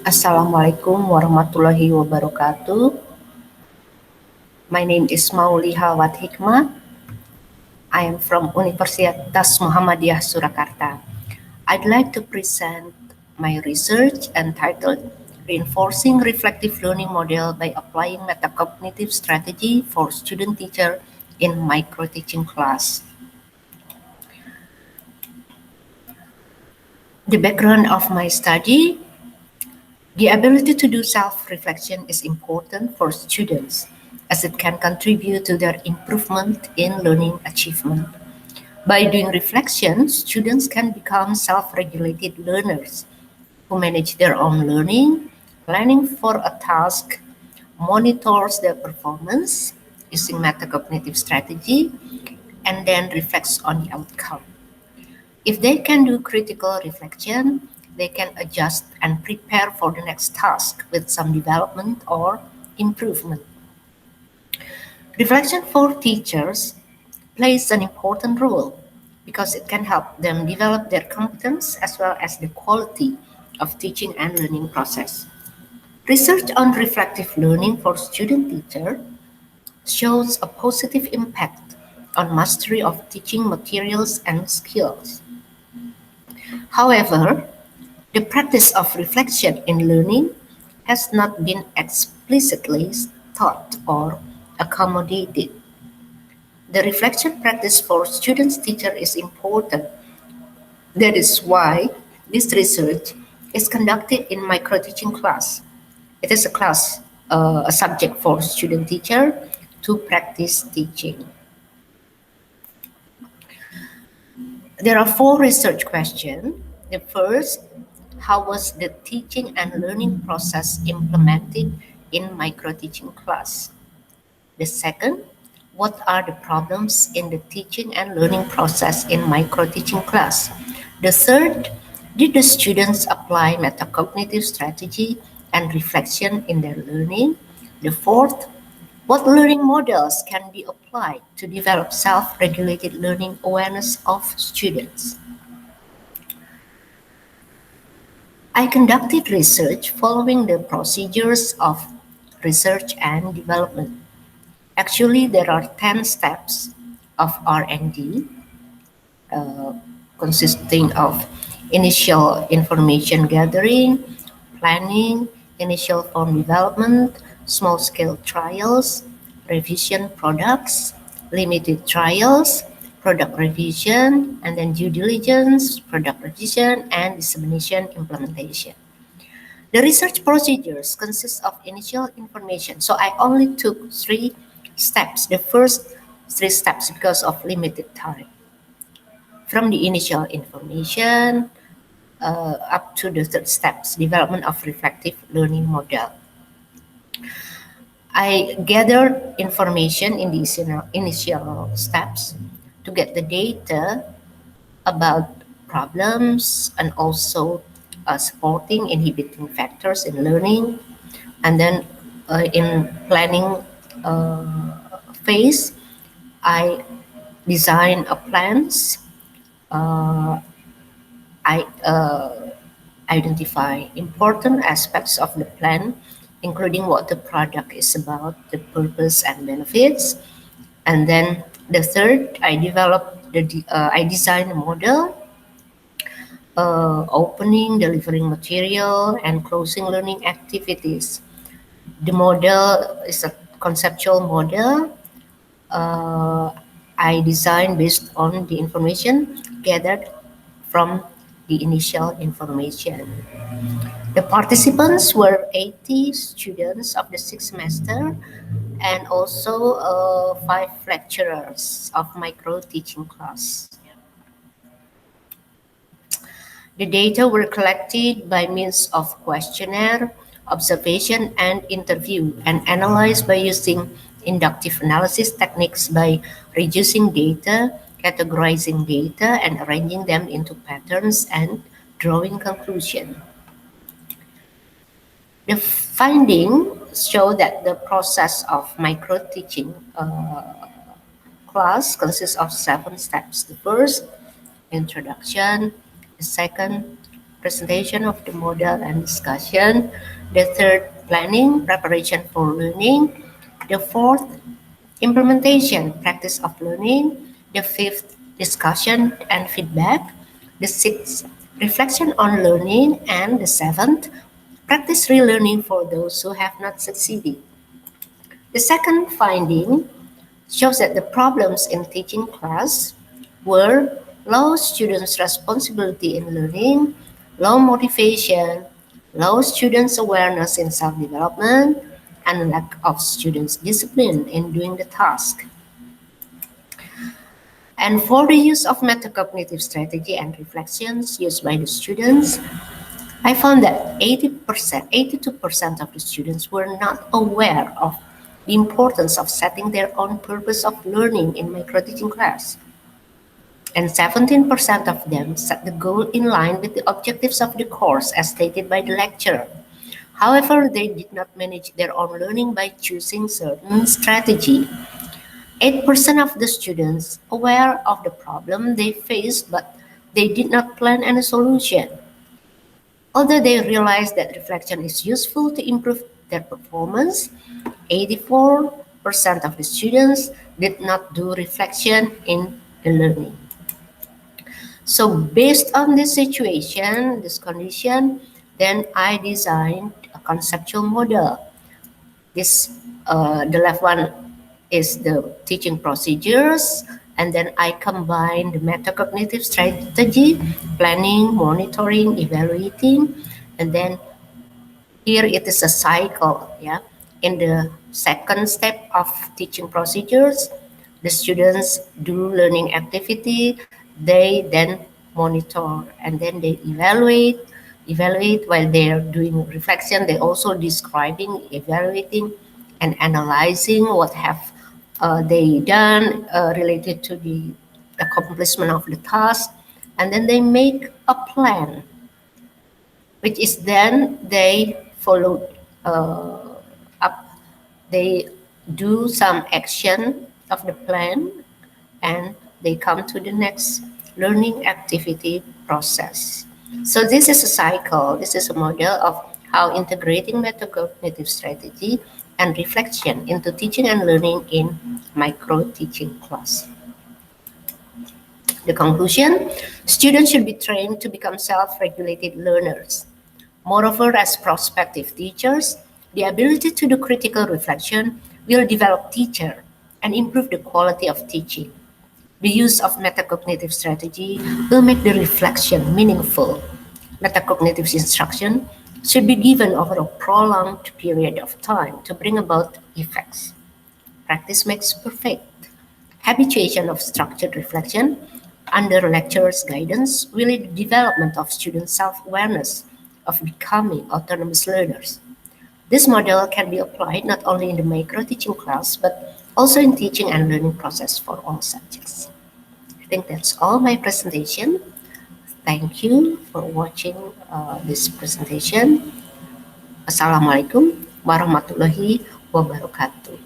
Assalamualaikum warahmatullahi wabarakatuh. My name is Mauliha Wat Hikmah. I am from Universitas Muhammadiyah Surakarta. I'd like to present my research entitled Reinforcing Reflective Learning Model by Applying Metacognitive Strategy for Student Teacher in Micro-Teaching Class. The background of my study: the ability to do self-reflection is important for students as it can contribute to their improvement in learning achievement. By doing reflection, students can become self-regulated learners who manage their own learning, planning for a task, monitors their performance using metacognitive strategy, and then reflects on the outcome. If they can do critical reflection, they can adjust and prepare for the next task with some development or improvement. Reflection for teachers plays an important role because it can help them develop their competence as well as the quality of teaching and learning process. Research on reflective learning for student teacher shows a positive impact on mastery of teaching materials and skills. However, the practice of reflection in learning has not been explicitly taught or accommodated. The reflection practice for students teacher is important. That is why this research is conducted in micro-teaching class. It is a subject for student teacher to practice teaching. There are 4 research questions. The first: how was the teaching and learning process implemented in micro-teaching class? The second: what are the problems in the teaching and learning process in micro-teaching class? The third: did the students apply metacognitive strategy and reflection in their learning? The fourth: what learning models can be applied to develop self-regulated learning awareness of students? I conducted research following the procedures of research and development. Actually, there are 10 steps of R&D, uh, consisting of initial information gathering, planning, initial form development, small-scale trials, revision products, limited trials, product revision, and then due diligence, product revision, and dissemination implementation. The research procedures consist of initial information. So I only took 3 steps, the first 3 steps because of limited time. From the initial information up to the third steps, development of reflective learning model. I gathered information in the initial steps to get the data about problems and also supporting inhibiting factors in learning. And then in planning phase, I design a plans. I identify important aspects of the plan, including what the product is about, the purpose and benefits. And then the third, I design a model, opening, delivering material, and closing learning activities. The model is a conceptual model. uh, I designed based on the information gathered from the initial information. The participants were 80 students of the 6th semester and also 5 lecturers of micro teaching class. The data were collected by means of questionnaire, observation, and interview, and analyzed by using inductive analysis techniques by reducing data, categorizing data, and arranging them into patterns and drawing conclusion. The findings show that the process of micro-teaching class consists of 7 steps. The first, introduction. The second, presentation of the model and discussion. The third, planning, preparation for learning. The fourth, implementation, practice of learning. The fifth, discussion and feedback. The sixth, reflection on learning. And the seventh, practice relearning for those who have not succeeded. The second finding shows that the problems in teaching class were low students' responsibility in learning, low motivation, low students' awareness in self-development, and lack of students' discipline in doing the task. And for the use of metacognitive strategy and reflections used by the students, I found that 80%, 82% of the students were not aware of the importance of setting their own purpose of learning in micro-teaching class. And 17% of them set the goal in line with the objectives of the course as stated by the lecturer. However, they did not manage their own learning by choosing certain strategy. 8% of the students aware of the problem they faced, but they did not plan any solution. Although they realized that reflection is useful to improve their performance, 84% of the students did not do reflection in the learning. So based on this situation, this condition, then I designed a conceptual model. The left one is the teaching procedures, and then I combine the metacognitive strategy, planning, monitoring, evaluating, and then here it is a cycle. Yeah, in the second step of teaching procedures, the students do learning activity, they then monitor, and then they evaluate while they are doing reflection. They also describing, evaluating, and analyzing what have they done related to the accomplishment of the task, and then they make a plan, which is then they follow up. They do some action of the plan, and they come to the next learning activity process. So this is a cycle. This is a model of how integrating metacognitive strategy and reflection into teaching and learning in micro-teaching class. The conclusion, students should be trained to become self-regulated learners. Moreover, as prospective teachers, the ability to do critical reflection will develop teacher and improve the quality of teaching. The use of metacognitive strategy will make the reflection meaningful. Metacognitive instruction should be given over a prolonged period of time to bring about effects. Practice makes perfect. Habituation of structured reflection under lecturer's guidance will lead to the development of student self-awareness of becoming autonomous learners. This model can be applied not only in the micro-teaching class, but also in teaching and learning process for all subjects. I think that's all my presentation. Thank you for watching this presentation. Assalamualaikum warahmatullahi wabarakatuh.